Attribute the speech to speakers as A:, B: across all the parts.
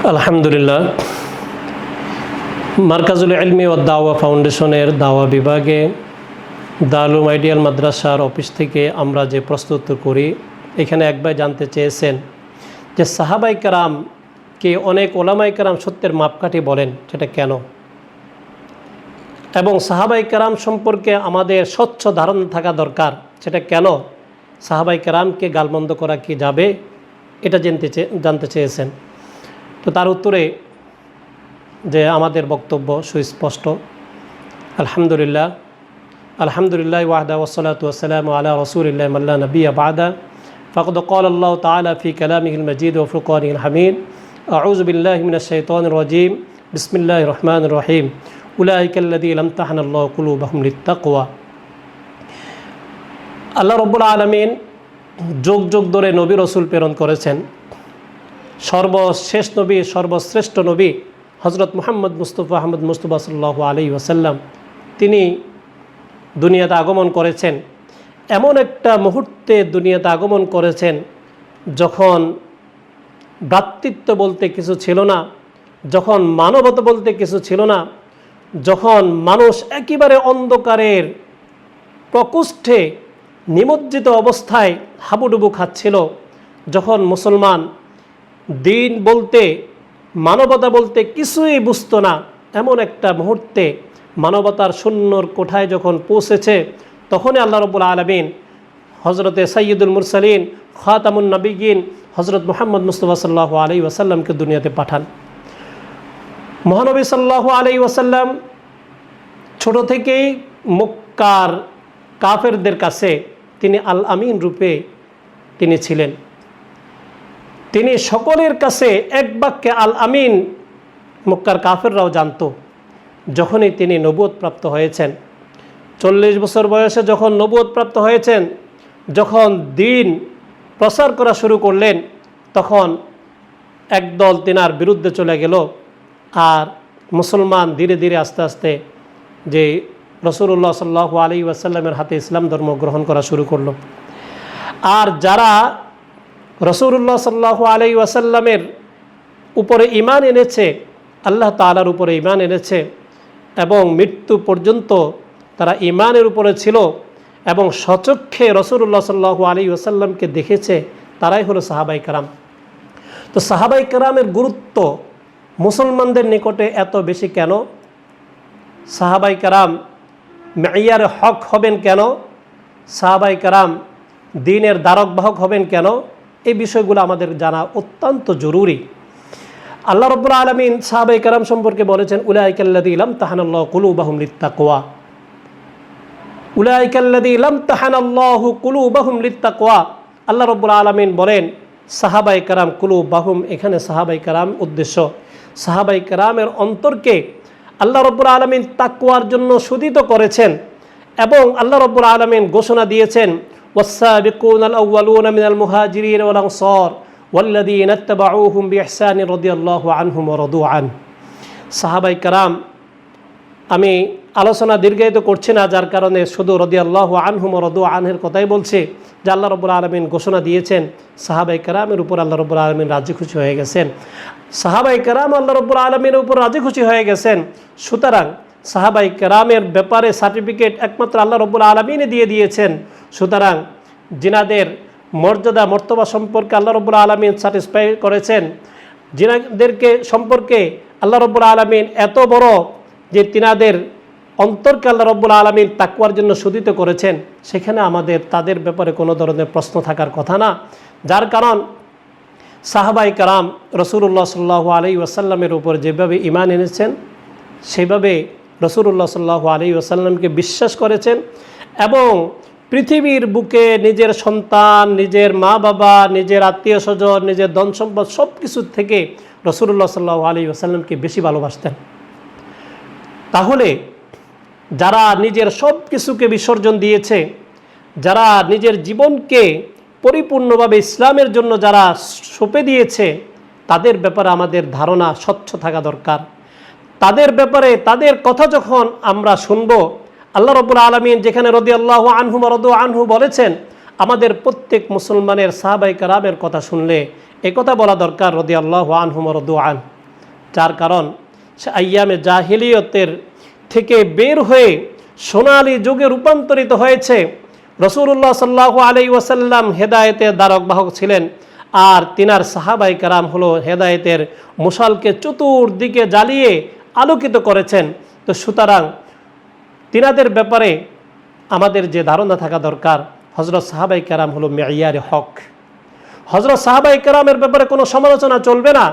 A: আলহামদুলিল্লাহ, মার্কাজুল ইলমি ও দাওয়া ফাউন্ডেশনের দাওয়া বিভাগে দারুল আইডিয়াল মাদ্রাসার অফিস থেকে আমরা যে প্রস্তুত করি, এখানে এক ভাই জানতে চেয়েছেন যে সাহাবায়ে কেরামকে অনেক ওলামায়ে কেরাম সত্যের মাপকাঠি বলেন, সেটা কেন? এবং সাহাবায়ে কেরাম সম্পর্কে আমাদের স্বচ্ছ ধারণা থাকা দরকার, সেটা কেন? সাহাবায়ে কেরামকে গালমন্দ করা কি যাবে? এটা জানতে চেয়েছেন। তো তার উত্তরে যে আমাদের বক্তব্য সুস্পষ্ট। আলহামদুলিল্লাহ ওয়াহদা ওয়াসসালাতু ওয়াসসালামু আলা রাসূলিল্লাহি লা নাবিয়্যা বা'দা ফাকাদ ক্বালা আল্লাহু তাআলা ফি কালামিহিল মাজিদ ওয়া ফুরকানিহিল হামিদ। আউযু বিল্লাহি মিনাশ শাইতানির রাজীম। বিসমিল্লাহির রহমানির রহিম। উলাইকাল্লাযীনা ইমতাহানাল্লাহু কুলুবাহুম লিত্তাকওয়া। আল্লাহ রাব্বুল আলামিন যুগ যুগ ধরে নবী রাসূল প্রেরণ করেছেন। সর্বশেষ নবী, সর্বশ্রেষ্ঠ নবী হযরত মুহাম্মদ মুস্তাফা আহমদ মুস্তাফা সাল্লাল্লাহু আলাইহি ওয়াসাল্লাম, তিনি দুনিয়াতে আগমন করেছেন। এমন একটা মুহূর্তে দুনিয়াতে আগমন করেছেন যখন ভ্রাতৃত্ব বলতে কিছু ছিল না, যখন মানবতা বলতে কিছু ছিল না, যখন মানুষ একেবারে অন্ধকারের প্রকোষ্ঠে নিমজ্জিত অবস্থায় হাবুডুবু খাচ্ছিল, যখন মুসলমান দিন বলতে, মানবতা বলতে কিছুই বুঝতো না, এমন একটা মুহূর্তে মানবতার শূন্যর কোঠায় যখন পৌঁছেছে, তখনই আল্লাহ রাব্বুল আলামিন হজরতে সাইয়্যিদুল মুরসালিন খাতামুন নবিয়্যিন হজরত মুহাম্মদ মুস্তাফা সাল্লাল্লাহু আলাইহি ওয়াসাল্লামকে দুনিয়াতে পাঠান। মহানবী সাল্লাল্লাহু আলাইহি ওয়াসাল্লাম ছোট থেকেই মক্কার কাফেরদের কাছে তিনি আল আমিন রূপে তিনি ছিলেন। তিনি সকলের কাছে এক বাক্যে আল আমিন মক্কার কাফেররাও জানত। যখনই তিনি নবুয়ত প্রাপ্ত হয়েছেন, 40 বছর বয়সে যখন নবুয়ত প্রাপ্ত হয়েছেন, যখন দিন প্রচার করা শুরু করলেন, তখন একদল তিনার বিরুদ্ধে চলে গেল। আর মুসলমান ধীরে ধীরে আস্তে আস্তে যে রাসূলুল্লাহ সাল্লাল্লাহু আলাইহি ওয়াসাল্লামের হাতে ইসলাম ধর্ম গ্রহণ করা শুরু করলো। আর যারা রাসূলুল্লাহ সাল্লাল্লাহু আলাইহি ওয়াসাল্লামের উপরে ঈমান এনেছে, আল্লাহ তাআলার উপরে ঈমান এনেছে এবং মৃত্যু পর্যন্ত তারা ঈমানের উপরে ছিল এবং স্বচক্ষে রাসূলুল্লাহ সাল্লাল্লাহু আলাইহি ওয়াসাল্লামকে দেখেছে, তারাই হলো সাহাবায়ে কেরাম। তো সাহাবায়ে কেরামের গুরুত্ব মুসলমানদের নিকটে এত বেশি কেন? সাহাবায়ে কেরাম মেয়ারে হক হবেন কেন? সাহাবায়ে কেরাম দ্বীনের ধারক বাহক হবেন কেন? এই বিষয়গুলো আমাদের জানা অত্যন্ত জরুরি। আল্লাহ রাব্বুল আলামিন সাহাবায়ে কেরাম সম্পর্কে বলেছেন, উলাইকাল্লাযীনা ইমতাহানাল্লাহু কুলুবাহুম লিত্তাকওয়া। উলাইকাল্লাযীনা ইমতাহানাল্লাহু কুলুবাহুম লিত্তাকওয়া। আল্লাহ রাব্বুল আলামিন বলেন সাহাবায়ে কেরাম কুলুবাহুম, এখানে সাহাবায়ে কেরাম উদ্দেশ্য। সাহাবায়ে কেরামের অন্তরকে আল্লাহ রাব্বুল আলামিন তাকওয়ার জন্য শোধিত করেছেন এবং আল্লাহ রাব্বুল আলামিন ঘোষণা দিয়েছেন, ওয়াস-সাবিকুনাল আউওয়ালুনা মিনাল মুহাজিরিন ওয়াল আনসার ওয়াল্লাযীনা ইত্তাবাউহুম বিইহসান রাদিয়াল্লাহু আনহুম ওয়া রাদু আন। সাহাবায়ে কেরাম, আমি আলোচনা দীর্ঘায়িত করছি না, যার কারণে শুধু রাদিয়াল্লাহু আনহুম ওয়া রাদু আনহের কথাই বলছি যে আল্লাহ রাব্বুল আলামিন ঘোষণা দিয়েছেন সাহাবায়ে কেরামের উপর আল্লাহ রাব্বুল আলামিন রাজি খুশি হয়ে গেছেন। সাহাবায়ে কেরাম আল্লাহ রাব্বুল আলামিনের উপর রাজি খুশি হয়ে গেছেন। সুতরাং সাহাবায়ে কেরামের ব্যাপারে সার্টিফিকেট একমাত্র আল্লাহ রাব্বুল আলামিনই দিয়ে দিয়েছেন। সুতরাং জিনাদের মর্যাদা মর্তবা সম্পর্কে আল্লাহ রাব্বুল আলামিন স্যাটিসফাই করেছেন। জিনাদেরকে সম্পর্কে আল্লাহ রাব্বুল আলামিন এত বড় যে তিনাদের অন্তরকে আল্লাহ রাব্বুল আলামিন তাকওয়ার জন্য শোধিত করেছেন, সেখানে আমাদের তাদের ব্যাপারে কোনো ধরনের প্রশ্ন থাকার কথা না। যার কারণ সাহাবায়ে কেরাম রাসূলুল্লাহ সাল্লাল্লাহু আলাইহি ওয়াসাল্লামের উপর যেভাবে ঈমান এনেছেন, সেভাবে রাসূলুল্লাহ সাল্লাল্লাহু আলাইহি ওয়াসাল্লামকে বিশ্বাস করেছেন এবং পৃথিবীর বুকে নিজের সন্তান, নিজের মা বাবা, নিজের আত্মীয় স্বজন, নিজের ধন সম্পদ সব কিছুর থেকে রাসূলুল্লাহ সাল্লাল্লাহু আলাইহি ওয়াসাল্লামকে বেশি ভালোবাসতেন। তাহলে যারা নিজের সব কিছুকে বিসর্জন দিয়েছে, যারা নিজের জীবনকে পরিপূর্ণভাবে ইসলামের জন্য যারা সঁপে দিয়েছে, তাদের ব্যাপারে আমাদের ধারণা স্বচ্ছ থাকা দরকার। তাদের ব্যাপারে তাদের কথা যখন আমরা শুনব, আল্লাহ রাব্বুল আলামিন যেখানে রাদিয়াল্লাহু আনহুম ওয়া রাদু আনহু বলেছেন, আমাদের প্রত্যেক মুসলমানের সাহাবায়ে কেরামের কথা শুনলে একথা বলা দরকার রাদিয়াল্লাহু আনহুম ওয়া রাদু আন, যার কারণ সে আইয়ামে জাহিলিয়তের থেকে বের হয়ে সোনালী যুগে রূপান্তরিত হয়েছে। রাসূলুল্লাহ সাল্লাল্লাহু আলাইহি ওয়াসাল্লাম হেদায়েতের দ্বারক বাহক ছিলেন, আর তিনার সাহাবায়ে কেরাম হলো হেদায়েতের মশালকে চতুর্দিকে জ্বালিয়ে আলোকিত করেছেন। তো সুতরাং তিনাদের ব্যাপারে আমাদের যে ধারণা থাকা দরকার, হযরত সাহাবায়ে কেরাম হলো মেয়ারে হক। হযরত সাহাবায়ে কেরামের ব্যাপারে কোনো সমালোচনা চলবে না।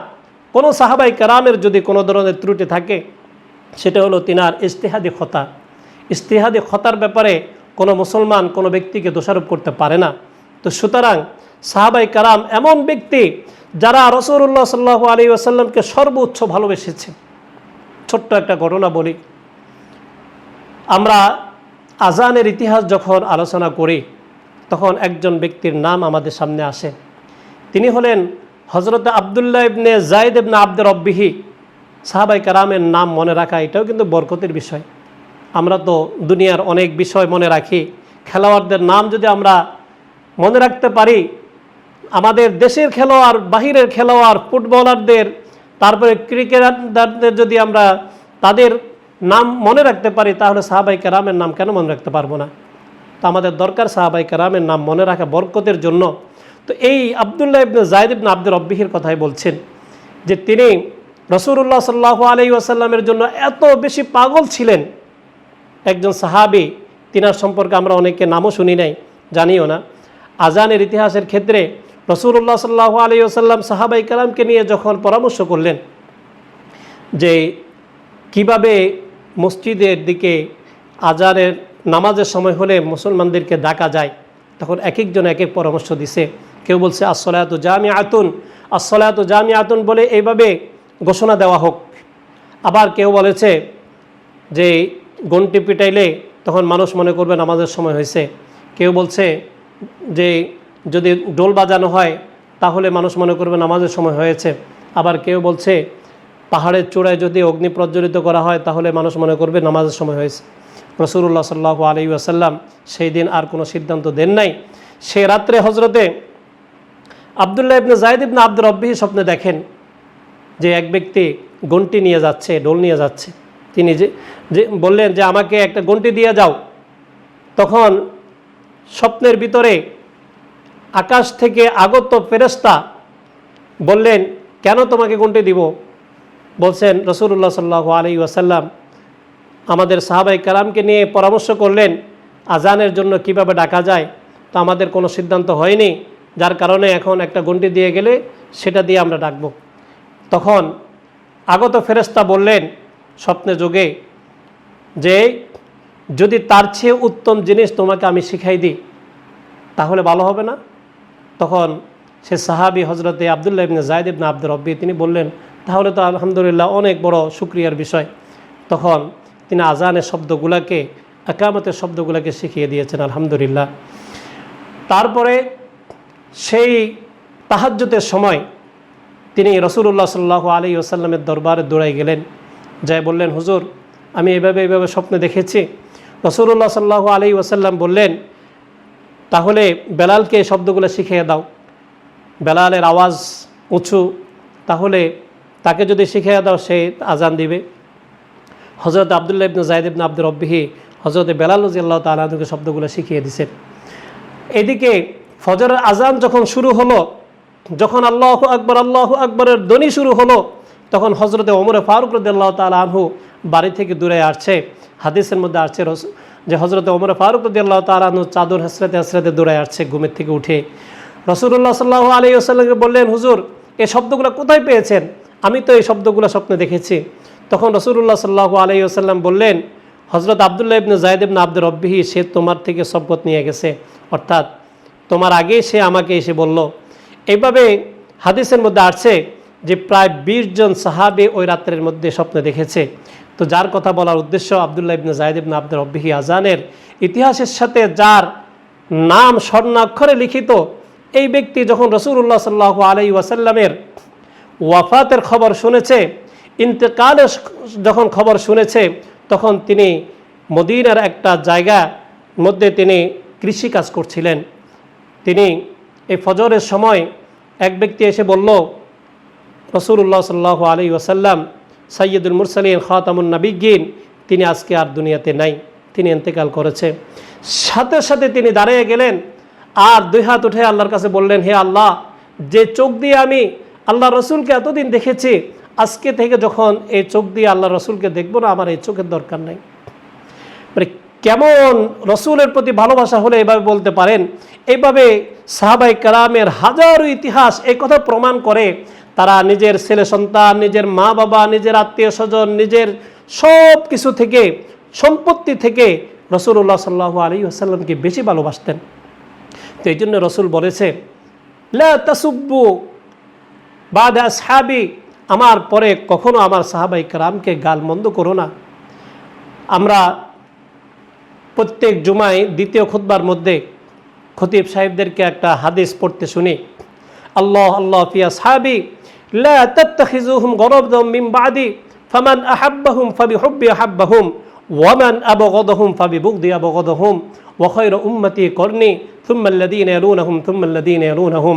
A: কোনো সাহাবায়ে কেরামের যদি কোনো ধরনের ত্রুটি থাকে, সেটা হলো তিনার ইজতিহাদি খতা। ইজতিহাদি খতার ব্যাপারে কোনো মুসলমান কোনো ব্যক্তিকে দোষারোপ করতে পারে না। তো সুতরাং সাহাবায়ে কেরাম এমন ব্যক্তি যারা রাসূলুল্লাহ সাল্লাল্লাহু আলাইহি ওয়াসাল্লামকে সর্বোচ্চ ভালোবেসেছে। ছোট্ট একটা ঘটনা বলি। আমরা আজানের ইতিহাস যখন আলোচনা করি, তখন একজন ব্যক্তির নাম আমাদের সামনে আসে। তিনি হলেন হযরত আব্দুল্লাহ ইবনে যায়েদ ইবনে আব্দে রব্বিহি। সাহাবায়ে কেরামের নাম মনে রাখা এটাও কিন্তু বরকতের বিষয়। আমরা তো দুনিয়ার অনেক বিষয় মনে রাখি, খেলোয়াড়দের নাম যদি আমরা মনে রাখতে পারি, আমাদের দেশের খেলোয়াড়, বাহিরের খেলোয়াড়, ফুটবলারদের, তারপরে ক্রিকেটারদের যদি আমরা তাদের নাম মনে রাখতে পারি, তাহলে সাহাবায়ে কেরামের নাম কেন মনে রাখতে পারবো না? তো আমাদের দরকার সাহাবায়ে কেরামের নাম মনে রাখা বরকতের জন্য। তো এই আব্দুল্লাহ ইবনে যায়েদ ইবনে আব্দে রব্বিহির কথাই বলছেন যে তিনি রাসূলুল্লাহ সাল্লাল্লাহু আলাইহি ওয়াসাল্লামের জন্য এত বেশি পাগল ছিলেন। একজন সাহাবী, তিনার সম্পর্কে আমরা অনেকে নামও শুনি নাই, জানিও না। আজানের ইতিহাসের ক্ষেত্রে রাসূলুল্লাহ সাল্লাল্লাহু আলাইহি ওয়াসাল্লাম সাহাবায়ে কেরামকে নিয়ে যখন পরামর্শ করলেন যে কিভাবে মসজিদের দিকে আজানের নামাজের সময় হলে মুসলমানদেরকে ডাকা যায়, তখন এক একজন এক এক পরামর্শ দিছে। কেউ বলছে আসসালাতু জামিআতুন, আসসালাতু জামিআতুন বলে এইভাবে ঘোষণা দেওয়া হোক। আবার কেউ বলেছে যে ঘন্টি পিটাইলে তখন মানুষ মনে করবে নামাজের সময় হয়েছে। কেউ বলছে যে যদি ডোল বাজানো হয় তাহলে মানুষ মনে করবে নামাজের সময় হয়েছে। আবার কেউ বলছে পাহাড়ের চূড়ায় যদি অগ্নি প্রজ্বলিত করা হয় তাহলে মানুষ মনে করবে নামাজের সময় হয়েছে। রাসূলুল্লাহ সাল্লাল্লাহু আলাইহি ওয়াসাল্লাম সেই দিন আর কোনো সিদ্ধান্ত দেন নাই। সে রাত্রে হজরতে আব্দুল্লাহ ইবনে যায়েদ ইবনে আব্দে রব্বিহি স্বপ্নে দেখেন যে এক ব্যক্তি ঘন্টি নিয়ে যাচ্ছে, ডোল নিয়ে যাচ্ছে। তিনি যে বললেন যে আমাকে একটা ঘন্টি দিয়ে যাও। তখন স্বপ্নের ভিতরে আকাশ থেকে আগত ফেরেশতা বললেন, কেন তোমাকে ঘন্টি দিব? বলছেন রাসূলুল্লাহ সাল্লাল্লাহু আলাইহি ওয়াসাল্লাম আমাদের সাহাবায়ে কেরামকে নিয়ে পরামর্শ করলেন আজানের জন্য কিভাবে ডাকা যায়, তো আমাদের কোনো সিদ্ধান্ত হয়নি, যার কারণে এখন একটা ঘন্টি দিয়ে গেলে সেটা দিয়ে আমরা ডাকব। তখন আগত ফেরেশতা বললেন স্বপ্নে যোগে যে যদি তার চেয়ে উত্তম জিনিস তোমাকে আমি শিখাই দিই তাহলে ভালো হবে না? তখন সে সাহাবী হজরতে আব্দুল্লাহ ইবনে যায়েদ ইবনে আব্দে রব্বি তিনি বললেন তাহলে তো আলহামদুলিল্লাহ অনেক বড় শুকরিয়ার বিষয়। তখন তিনি আজানের শব্দগুলোকে, ইকামতের শব্দগুলোকে শিখিয়ে দিয়েছেন আলহামদুলিল্লাহ। তারপরে সেই তাহাজ্জুদের সময় তিনি রাসূলুল্লাহ সাল্লাল্লাহু আলাইহি ওয়াসাল্লামের দরবারে দৌড়াই গেলেন, যাই বললেন হুজুর আমি এইভাবে স্বপ্নে দেখেছি। রাসূলুল্লাহ সাল্লাল্লাহু আলাইহি ওয়াসাল্লাম বললেন তাহলে বেলালকে এই শব্দগুলো শিখিয়ে দাও। বেলালের আওয়াজ উঁচু, তাহলে তাকে যদি শিখিয়ে দাও সে আজান দিবে। হযরত আব্দুল্লাহ ইবনে যায়েদ ইবনে আব্দে রব্বিহি হযরত বেলাল রাদিয়াল্লাহু তাআলা আনহুকে শব্দগুলো শিখিয়ে দিয়েছেন। এদিকে ফজরের আজান যখন শুরু হলো, যখন আল্লাহু আকবরের ধ্বনি শুরু হলো, তখন হযরতে ওমর ফারুক রাদিয়াল্লাহু তাআলা আনহু বাড়ি থেকে দূরে আসছে। হাদিসের মধ্যে আসছে যে হযরতে ওমর ফারুক রাদিয়াল্লাহু তাআলা আনহু চাদর হেসরাতে দূরে আসছে ঘুমের থেকে উঠে। রাসূলুল্লাহ সাল্লাল্লাহু আলাইহি ওয়াসাল্লামকে বললেন হুজুর এই শব্দগুলো কোথায় পেয়েছেন? আমি তো এই শব্দগুলো স্বপ্নে দেখেছি। তখন রাসূলুল্লাহ সাল্লাল্লাহু আলাইহি ওয়াসাল্লাম বললেন হযরত আব্দুল্লাহ ইবনে যায়েদ ইবনে আব্দে রব্বিহি সে তোমার থেকে শপথ নিয়ে গেছে, অর্থাৎ তোমার আগে সে আমাকে এসে বলল। এইভাবে হাদিসের মধ্যে আসছে যে প্রায় 20 জন সাহাবী ওই রাত্রের মধ্যে স্বপ্নে দেখেছে। তো যার কথা বলার উদ্দেশ্য আব্দুল্লাহ ইবনে যায়েদ ইবনে আব্দে রব্বিহি আজানের ইতিহাসের সাথে যার নাম স্বর্ণাক্ষরে লিখিত, এই ব্যক্তি যখন রাসূলুল্লাহ সাল্লাল্লাহু আলাইহি ওয়াসাল্লামের ওয়াফাতের খবর শুনেছে, ইন্তেকালের যখন খবর শুনেছে, তখন তিনি মদিনার একটা জায়গা মধ্যে তিনি কৃষিকাজ করছিলেন। তিনি এই ফজরের সময় এক ব্যক্তি এসে বলল, রাসূলুল্লাহ সাল্লাল্লাহু আলাইহি ওয়াসাল্লাম সাইয়্যিদুল মুরসালিন খাতামুন নবিয়্যিন তিনি আজকে আর দুনিয়াতে নাই, তিনি ইন্তেকাল করেছে। সাথে সাথে তিনি দাঁড়িয়ে গেলেন আর দুই হাত উঠে আল্লাহর কাছে বললেন, হে আল্লাহ, যে চোখ দিয়ে আমি আল্লাহ রসুলকে এতদিন দেখেছি, আজকে থেকে যখন এই চোখ দিয়ে আল্লাহ রসুলকে দেখবো না, আমার এই চোখের দরকার নাই। মানে কেমন রসুলের প্রতি ভালোবাসা হলে এভাবে বলতে পারেন। এইভাবে সাহাবায়ে কেরামের হাজারো ইতিহাস এই কথা প্রমাণ করে। তারা নিজের ছেলে সন্তান, নিজের মা বাবা, নিজের আত্মীয় স্বজন, নিজের সব কিছু থেকে, সম্পত্তি থেকে রাসূলুল্লাহ সাল্লাল্লাহু আলাইহি ওয়াসাল্লামকে বেশি ভালোবাসতেন। তো এই জন্য রসুল বলেছে, লা তাসুব্বু বাদা আসহাবি, আমার পরে কখনো আমার সাহাবায়ে কেরামকে গালমন্দ করো না। আমরা প্রত্যেক জুমায় দ্বিতীয় খুতবার মধ্যে খতিব সাহেবদেরকে একটা হাদিস পড়তে শুনি, আল্লাহ আল্লাহ ফি আসহাবি লা তাত্তাখিজুহুম গরাদাম মিন বাদি ফামান আহাব্বাহুম ফাবিহুব্বি আহাব্বাহুম ওয়ামান আবগাদাহুম ফাবিবুগদি আবগাদাহুম ওয়া খায়রু উম্মতি করনি সুম্মা আল্লাযীনা ইয়ালুনাহুম সুম্মা আল্লাযীনা ইয়ালুনাহুম।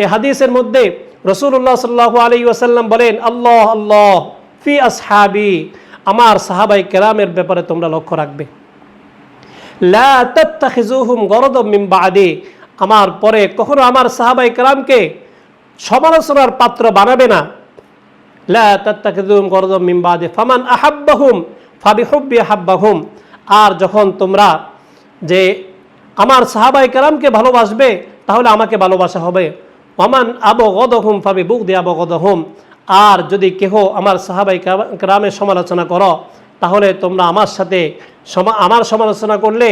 A: এই হাদিসের মধ্যে রাসূলুল্লাহ সাল্লাল্লাহু আলাইহি ওয়াসাল্লাম বলেন, আল্লাহ আল্লাহ ফি আসহাবি, আমার সাহাবায়ে কেরামের ব্যাপারে তোমরা লক্ষ্য রাখবে। লা তাত্তাখিজুহুম গরাদাম মিন বাদি, আমার পরে কখনো আমার সাহাবায়ে কেরামকে সমালোচনার পাত্র বানাবে না। লা তাত্তাখিজুহুম গরাদাম মিন বাদি ফামান আহাব্বাহুম ফাবিহুব্বি আহাব্বাহুম, আর যখন তোমরা যে আমার সাহাবায়ে কেরামকে ভালোবাসবে তাহলে আমাকে ভালোবাসা হবে। ওয়ামান আবগাদাহুম ফাবিবুগদি আবগাদাহুম, আর যদি কেহ আমার সাহাবায়ে কেরামের সমালোচনা করো তাহলে তোমরা আমার সাথে আমার সমালোচনা করলে,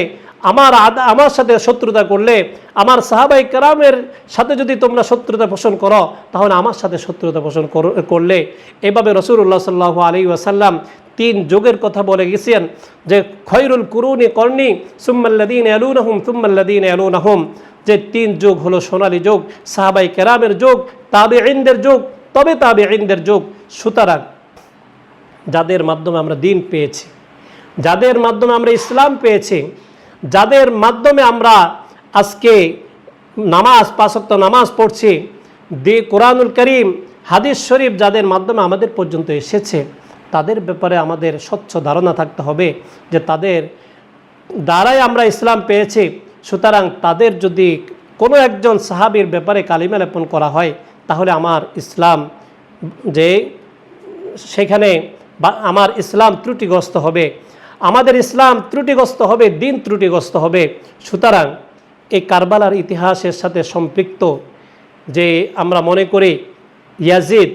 A: আমার সাথে শত্রুতা করলে, আমার সাহাবায়ে কেরামের সাথে যদি তোমরা শত্রুতা পোষণ করো তাহলে আমার সাথে শত্রুতা পোষণ করলে। এভাবে রাসূলুল্লাহ সাল্লাল্লাহু আলাইহি ওয়াসাল্লাম 3 যুগের কথা বলে গেছেন যে খয়রুল কুরুনি করনি সুম্মাল্লাযীনা ইয়ালুনাহুম সুম্মাল্লাযীনা ইয়ালুনাহুম, যে 3 যুগ হলো সোনালী যুগ, সাহাবায়ে কেরামের যুগ, তাবেঈনদের যুগ, তবে তাবেঈনদের যুগ। সুতরাং যাদের মাধ্যমে আমরা দ্বীন পেয়েছি, যাদের মাধ্যমে আমরা ইসলাম পেয়েছি, যাদের মাধ্যমে আমরা আজকে নামাজ 5 ওয়াক্ত নামাজ পড়ছি, কোরআনুল কারীম হাদিস শরীফ যাদের মাধ্যমে আমাদের পর্যন্ত এসেছে, তাদের ব্যাপারে আমাদের স্বচ্ছ ধারণা থাকতে হবে যে তাদের দ্বারাই আমরা ইসলাম পেয়েছি। সুতরাং তাদের যদি কোনো একজন সাহাবীর ব্যাপারে কালিমা লেপন করা হয় তাহলে আমার ইসলাম যে সেখানে আমার ইসলাম ত্রুটিগ্রস্ত হবে, আমাদের ইসলাম ত্রুটিগ্রস্ত হবে, দ্বীন ত্রুটিগ্রস্ত হবে। সুতরাং এই কারবালার ইতিহাসের সাথে সম্পৃক্ত যে আমরা মনে করি ইয়াজিদ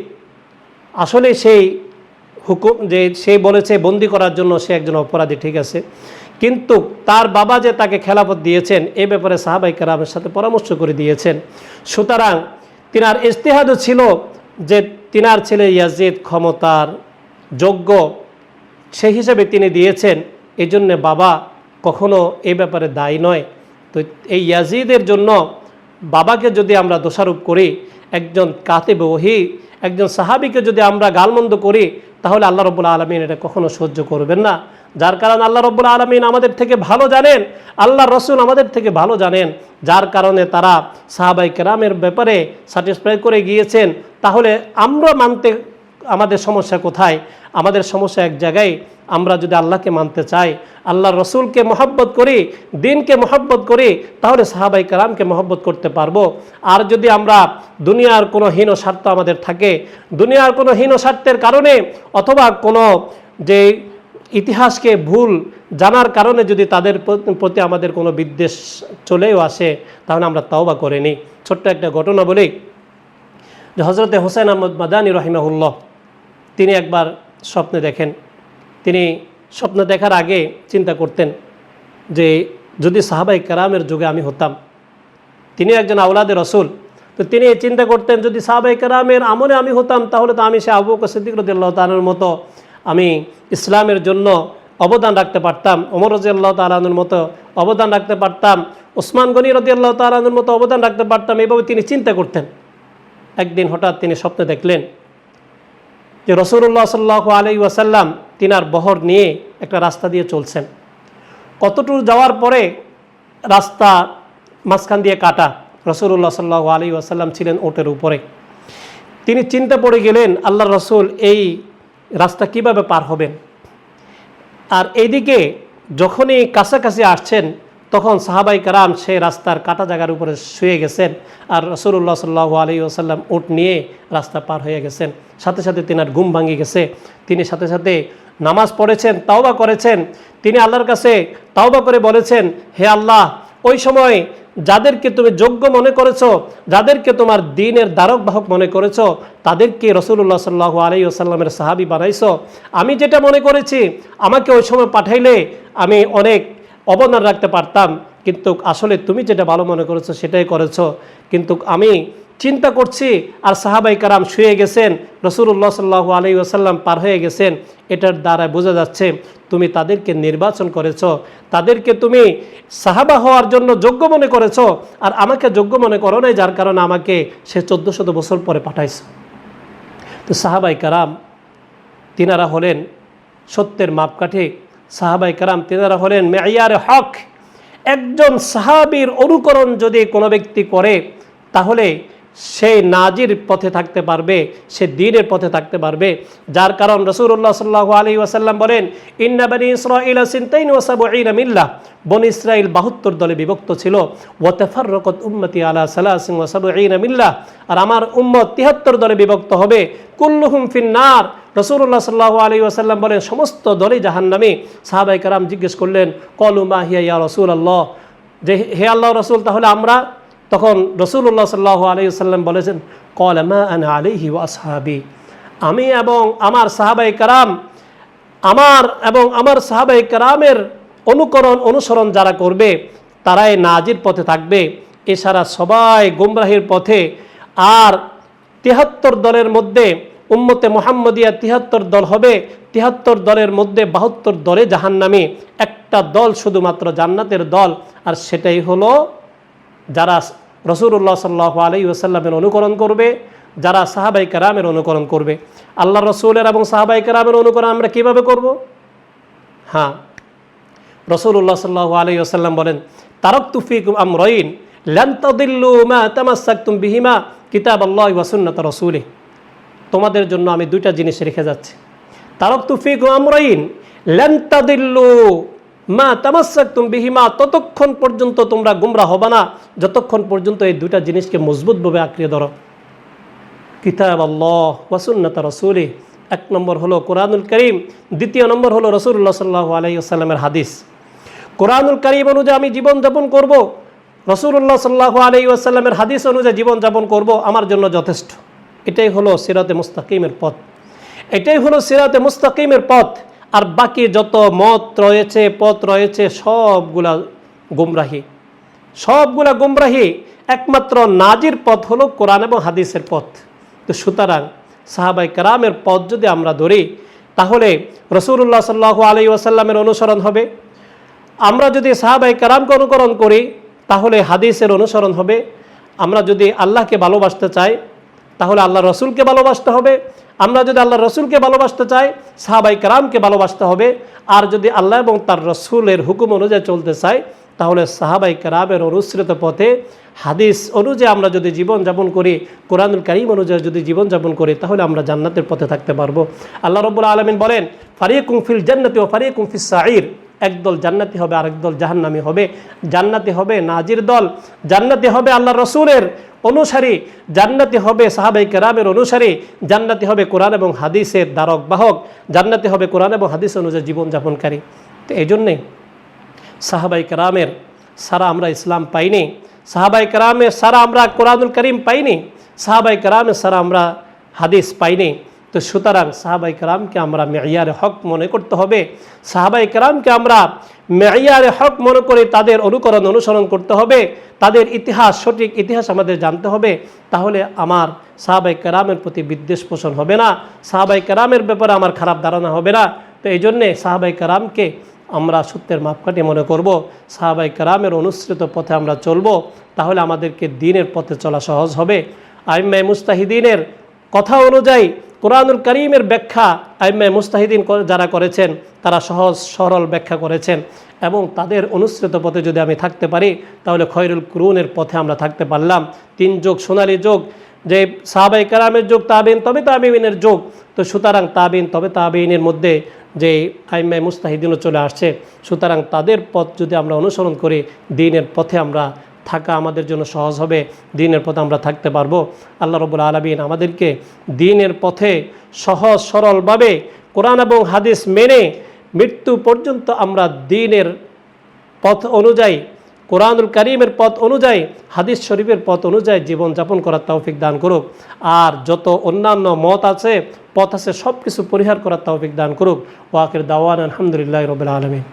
A: আসলে সেই হুকুম যে সে বলেছে বন্দি করার জন্য সে একজন অপরাধী, ঠিক আছে, কিন্তু তার বাবা যে তাকে খেলাফত দিয়েছেন এ ব্যাপারে সাহাবায়ে কেরামের সাথে পরামর্শ করে দিয়েছেন। সুতরাং তিনার ইজতিহাদও ছিল যে তিনার ছেলে ইয়াজিদ ক্ষমতার যোগ্য, সেই হিসাবে তিনি দিয়েছেন। এই জন্যে বাবা কখনো এ ব্যাপারে দায়ী নয়। তো এই ইয়াজিদের জন্য বাবাকে যদি আমরা দোষারোপ করি, একজন কাতিব ওহী, একজন সাহাবীকে যদি আমরা গালমন্দ করি, তাহলে আল্লাহ রাব্বুল আলামিন এটা কখনো সহ্য করবেন না। যার কারণে আল্লাহ রাব্বুল আলামিন আমাদের থেকে ভালো জানেন, আল্লাহ রসুল আমাদের থেকে ভালো জানেন, যার কারণে তারা সাহাবায়ে কেরামের ব্যাপারে স্যাটিসফাই করে গিয়েছেন। তাহলে আমরা মানতে আমাদের সমস্যা কোথায়? আমাদের সমস্যা এক জায়গায়, আমরা যদি আল্লাহকে মানতে চাই, আল্লাহ রসুলকে মহব্বত করি, দ্বীনকে মহব্বত করি, তাহলে সাহাবায়ে কেরামকে মহব্বত করতে পারবো। আর যদি আমরা দুনিয়ার কোনো হীন স্বার্থ আমাদের থাকে, দুনিয়ার কোনো হীন স্বার্থের কারণে অথবা কোনো যে ইতিহাসকে ভুল জানার কারণে যদি তাদের প্রতি আমাদের কোনো বিদ্বেষ চলেও আসে, তাহলে আমরা তাওবা করে নিই। ছোট্ট একটা ঘটনা বলি যে হযরতে হুসাইন আহমদ মাদানী রাহিমাহুল্লাহ তিনি একবার স্বপ্নে দেখেন। তিনি স্বপ্ন দেখার আগে চিন্তা করতেন যে যদি সাহাবায়ে কেরামের যুগে আমি হতাম। তিনি একজন আওলাদে রসুল, তো তিনি চিন্তা করতেন যদি সাহাবায়ে কেরামের আমলে আমি হতাম তাহলে তো আমি সে আবু বকর সিদ্দিক রাদিয়াল্লাহু তাআলার মতো আমি ইসলামের জন্য অবদান রাখতে পারতাম, ওমর রাদিয়াল্লাহু তাআলার মতো অবদান রাখতে পারতাম, ওসমান গনি রাদিয়াল্লাহু তাআলার মতো অবদান রাখতে পারতাম। এইভাবে তিনি চিন্তা করতেন। একদিন হঠাৎ তিনি স্বপ্নে দেখলেন যে রাসূলুল্লাহ সাল্লাল্লাহু আলাইহি ওয়াসাল্লাম তিনার বহর নিয়ে একটা রাস্তা দিয়ে চলছেন। কতটুকু যাওয়ার পরে রাস্তা মাঝখান দিয়ে কাটা, রাসূলুল্লাহ সাল্লাল্লাহু আলাইহি ওয়াসাল্লাম ছিলেন উটের উপরে। তিনি চিন্তা পড়ে গেলেন আল্লাহর রাসূল এই রাস্তা কিভাবে পার হবেন। আর এইদিকে যখনই কাছাকাছি আসছেন তখন সাহাবাই কারাম সেই রাস্তার কাটা জায়গার উপরে শুয়ে গেছেন, আর রাসূলুল্লাহ সাল্লাল্লাহু আলাইহি ওয়াসাল্লাম উট নিয়ে রাস্তা পার হয়ে গেছেন। সাথে সাথে তিনার ঘুম ভাঙে গেছে। তিনি সাথে সাথে নামাজ পড়েছেন, তাওবা করেছেন। তিনি আল্লাহর কাছে তাওবা করে বলেছেন, হে আল্লাহ, ওই সময় যাদেরকে তুমি যোগ্য মনে করেছো, যাদেরকে তোমার দ্বীনের ধারক বাহক মনে করেছো, তাদেরকে রাসূলুল্লাহ সাল্লাল্লাহু আলাইহি ওয়াসাল্লামের সাহাবী বানাইছো। আমি যেটা মনে করেছি, আমাকে ওই সময় পাঠাইলে আমি অনেক অবদান রাখতে পারতাম, কিন্তু আসলে তুমি যেটা ভালো মনে করেছো সেটাই করেছো। কিন্তু আমি চিন্তা করছি আর সাহাবাই কারাম শুয়ে গেছেন, রাসূলুল্লাহ সাল্লাল্লাহু আলাইহি ওয়াসাল্লাম পার হয়ে গেছেন। এটার দ্বারা বোঝা যাচ্ছে তুমি তাদেরকে নির্বাচন করেছো, তাদেরকে তুমি সাহাবা হওয়ার জন্য যোগ্য মনে করেছো, আর আমাকে যোগ্য মনে করো নাই, যার কারণে আমাকে সে 1400 বছর পরে পাঠাইছো। তো সাহাবাই কারাম তিনারা হলেন সত্যের মাপকাঠি। সাহাবাই কারাম তিনারা হলেন মেয়ারে হক। একজন সাহাবীর অনুকরণ যদি কোনো ব্যক্তি করে তাহলে সে নাজির পথে থাকতে পারবে, সে দ্বীনের পথে থাকতে পারবে। যার কারণ রাসূলুল্লাহ সাল্লাল্লাহু আলাইহি ওয়াসাল্লাম বলেন, ইন্না বনি ইসরাঈল সিনতাইন ওয়া সাবঈনা মিল্লাহ, বনি ইসরাঈল 72 দলে বিভক্ত ছিল। ওয়া তাফাররাকাত উম্মতি আলা সালাসিন ওয়া সাবঈনা মিল্লাহ, আর আমার উম্মত 73 দলে বিভক্ত হবে। কুল্লুহুম ফিন্নার, রাসূলুল্লাহ সাল্লাল্লাহু আলাইহি ওয়াসাল্লাম বলেন সমস্ত দলই জাহান্নামী। সাহাবায়ে কেরাম জিজ্ঞেস করলেন, ক্বালু মা হিয়া ইয়া রাসূলুল্লাহ, যে হে আল্লাহর রাসূল, তাহলে আমরা? তখন রাসূলুল্লাহ সাল্লাল্লাহু আলাইহি ওয়াসাল্লাম বলেছেন, ক্বালা মা আনা আলাইহি ওয়া আসহাবি, আমি এবং আমার সাহাবায়ে কেরাম, আমার সাহাবায়ে কেরামের অনুসরণ যারা করবে তারাই নাজির পথে থাকবে, এছাড়া সবাই গুমরাহির পথে। আর 73 দলের মধ্যে উম্মতে মুহাম্মদিয়া 73 দল হবে, 73 দলের মধ্যে 72 দলে জাহান্নামী, একটা দল শুধুমাত্র জান্নাতের দল, আর সেটাই হলো যারা রাসূলুল্লাহ সাল্লাল্লাহু আলাইহি ওয়াসাল্লামের অনুকরণ করবে, যারা সাহাবায়ে কেরামের অনুকরণ করবে। আল্লাহ রাসূলের এবং সাহাবায়ে কেরামের অনুকরণ আমরা কিভাবে করব? হ্যাঁ, রাসূলুল্লাহ সাল্লাল্লাহু আলাইহি ওয়াসাল্লাম বলেন, তারাকতু ফীকুম আমরাইন লান তাদিল্লু মা তামাসসাকতুম বিহিমা কিতাবাল্লাহি ওয়া সুন্নাত রাসূলিহি, তোমাদের জন্য আমি দুইটা জিনিস রেখে যাচ্ছি। তারাকতু ফীকুম আমরাইন লান তাদিল্লু মা তামাসসাকতুম বিহিমা, ততক্ষণ পর্যন্ত তোমরা গুমরাহ হবে না যতক্ষণ পর্যন্ত এই দুইটা জিনিসকে মজবুতভাবে আঁকড়ে ধরো। কিতাবাল্লাহ ওয়া সুন্নাত রাসূলিহি, এক নম্বর হলো কোরআনুল কারীম, দ্বিতীয় নম্বর হলো রাসূলুল্লাহ সাল্লাল্লাহু আলাইহি ওয়াসাল্লামের হাদিস। কোরআনুল কারীম অনুযায়ী আমি জীবনযাপন করব, রাসূলুল্লাহ সাল্লাল্লাহু আলাইহি ওয়াসাল্লামের হাদিস অনুযায়ী জীবনযাপন করব, আমার জন্য যথেষ্ট। এটাই হলো সিরাতে মুস্তাকিমের পথ, এটাই হলো সিরাতে মুস্তাকিমের পথ। আর বাকি যত মত রয়েছে, পথ রয়েছে, সবগুলা গুমরাহি। একমাত্র নাজির পথ হলো কোরআন এবং হাদিসের পথ। তো সুতরাং সাহাবায়ে কেরামের পথ যদি আমরা ধরি তাহলে রাসূলুল্লাহ সাল্লাল্লাহু আলাইহি ওয়াসাল্লামের অনুসরণ হবে। আমরা যদি সাহাবায়ে কেরামকে অনুকরণ করি তাহলে হাদিসের অনুসরণ হবে। আমরা যদি আল্লাহকে ভালোবাসতে চাই তাহলে আল্লাহ রসুলকে ভালোবাসতে হবে। আমরা যদি আল্লাহ রসুলকে ভালোবাসতে চাই সাহাবায়ে কেরামকে ভালোবাসতে হবে। আর যদি আল্লাহ এবং তার রসুলের হুকুম অনুযায়ী চলতে চাই তাহলে সাহাবায়ে কেরামের অনুসৃত পথে হাদিস অনুযায়ী আমরা যদি জীবনযাপন করি, কোরআনুল কারীম অনুযায়ী যদি জীবনযাপন করি, তাহলে আমরা জান্নাতের পথে থাকতে পারবো। আল্লাহ রাব্বুল আলামিন বলেন, ফারিকুম ফিল জান্নাতি ওয়া ফারিকুম ফিস সাঈর, একদল জান্নাতি হবে, আরেক দল জাহান্নামী হবে। জান্নাতি হবে নাজির দল, জান্নাতি হবে আল্লাহ রসুলের অনুসারী, জান্নাতি হবে সাহাবায়ে কেরামের অনুসারী, জান্নাতি হবে কোরআন এবং হাদিসের ধারক বাহক, জান্নাতি হবে কোরআন এবং হাদিস অনুযায়ী জীবনযাপনকারী। তো এই জন্যে সাহাবায়ে কেরামের সারা আমরা ইসলাম পাইনি, সাহাবায়ে কেরামের সারা আমরা কোরআনুল কারীম পাইনি, সাহাবায়ে কেরামের সারা আমরা হাদিস পাইনি। তো সুতরাং সাহাবায়ে কেরামকে আমরা মেয়ারে হক মনে করতে হবে। সাহাবায়ে কেরামকে আমরা মেয়ারে হক মনে করে তাদের অনুসরণ করতে হবে। তাদের ইতিহাস, সঠিক ইতিহাস আমাদের জানতে হবে। তাহলে আমার সাহাবায়ে কেরামের প্রতি বিদ্বেষ পোষণ হবে না, সাহাবায়ে কেরামের ব্যাপারে আমার খারাপ ধারণা হবে না। তো এই জন্যে সাহাবায়ে কেরামকে আমরা সত্যের মাপকাঠি মনে করব, সাহাবায়ে কেরামের অনুসৃত পথে আমরা চলব। তাহলে আমাদেরকে দ্বীনের পথে চলা সহজ হবে। আইম্মায়ে মুজতাহিদিনের কথা অনুযায়ী কোরআনুল কারীমের ব্যাখ্যা আইম্মায়ে মুস্তাহিদিন যারা করেছেন তারা সহজ সরল ব্যাখ্যা করেছেন, এবং তাদের অনুসৃত পথে যদি আমি থাকতে পারি তাহলে খয়রুল কুরুনের পথে আমরা থাকতে পারলাম। 3 যুগ সোনালী যুগ, যে সাহাবায়ে কেরামের যুগ, তাবিন তবে তাবিনের যুগ, তো সুতরাং তাবিন তবে তাবিনের মধ্যে যে আইম্মায়ে মুস্তাহিদিনও চলে আসছে, সুতরাং তাদের পথ যদি আমরা অনুসরণ করি দ্বীনের পথে আমরা থাকা আমাদের জন্য সহজ হবে, দ্বীনের পথে আমরা থাকতে পারবো। আল্লাহ রাব্বুল আলামিন আমাদেরকে দ্বীনের পথে সহজ সরলভাবে কোরআন এবং হাদিস মেনে মৃত্যু পর্যন্ত আমরা দ্বীনের পথ অনুযায়ী, কোরআনুল কারীমের পথ অনুযায়ী, হাদিস শরীফের পথ অনুযায়ী জীবনযাপন করার তৌফিক দান করুক। আর যত অন্যান্য মত আছে, পথ আছে, সব কিছু পরিহার করার তৌফিক দান করুক। ওয়া আখির দাওয়ানা আলহামদুলিল্লাহি রাব্বিল আলামিন।